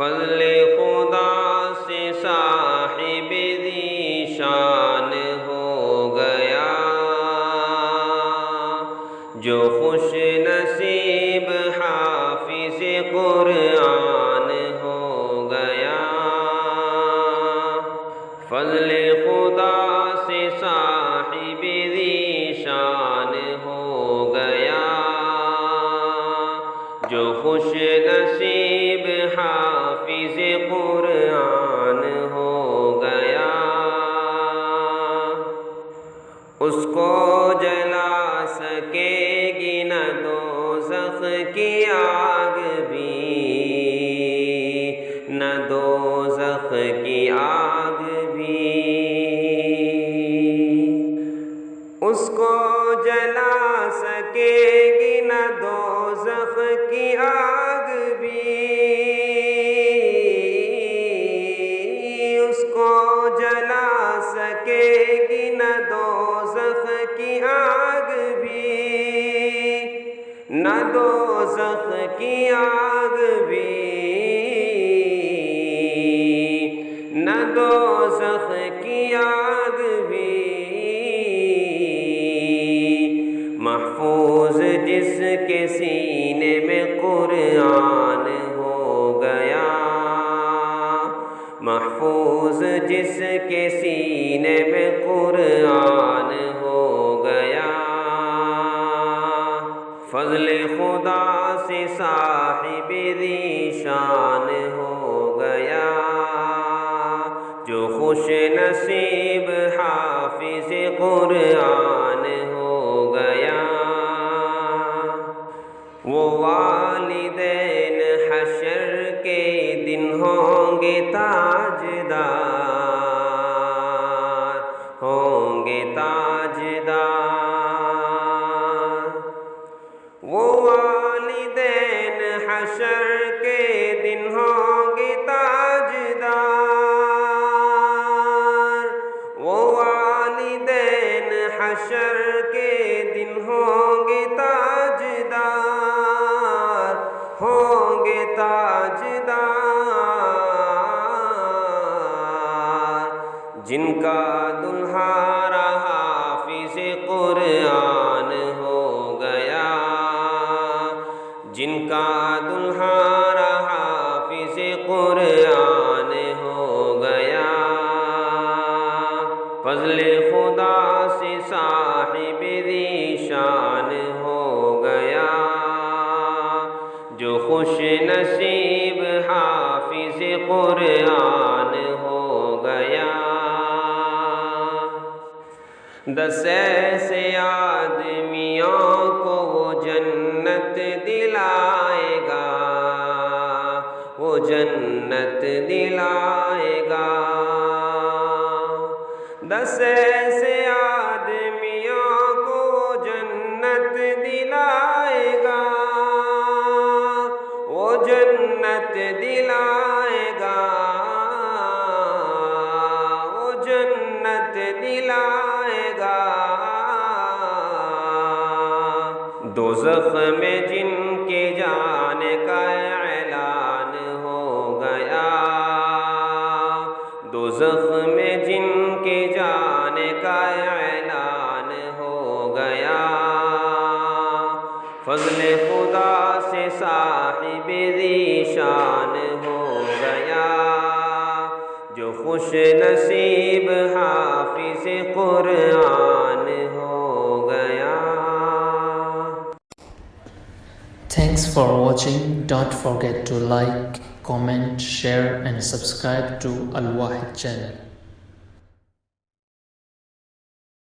فضل خدا سے صاحب ذی شان ہو گیا، جو خوش نصیب حافظ قرآن ہو گیا۔ فضل خدا سے صاحب ذی شان ہو گیا، جو خوش نصیب حافظ قرآن ہو گیا۔ اس کو جلا سکے گی نہ دوزخ کی آگ بھی، نہ دوزخ کی آگ بھی۔ اس کو جلا سکے گی نہ دوزخ کی آگ بھی، اس کو جلا سکے گی نہ دوزخ کی آگ بھی، نہ دوزخ کی آگ بھی، نہ دوزخ کی آگ بھی۔ محفوظ جس کے سینے میں قرآن ہو گیا، محفوظ جس کے سینے میں قرآن ہو گیا۔ فضل خدا سے صاحب ذی شان ہو گیا، جو خوش نصیب حافظ قرآن ہو گیا۔ وہ والدین حشر کے دن ہوں گے تاجدار، ہوں گے تاجدار۔ وہ والدین حشر کے دن ہوں گے تاجدار، وہ والدین حشر کے دن ہوں گے تاجدار، ہوں گے تاجدار۔ جن کا دلہا حافظ قرآن ہو گیا، جن کا دلہا حافظ قرآن ہو گیا۔ فضل خدا سے صاحب ذی شان ہو گیا، جو خوش نصیب حافظ قرآن ہو گیا۔ 10 ایسے آدمیوں کو وہ جنت دلائے گا، وہ جنت دلائے گا۔ 10 ایسے آدمیوں کو وہ جنت دلائے گا، وہ جنت دلائے گا، وہ جنت دلائے گا۔ دوزخ میں جن کے جانے کا اعلان ہو گیا، دوزخ میں جن کے جانے کا اعلان ہو گیا۔ فضل خدا سے صاحب ذی شان ہو گیا، جو خوش نصیب حافظ قرآن ہو گیا۔ Thanks for watching. Don't forget to like, comment, share and subscribe to Al Wahid channel.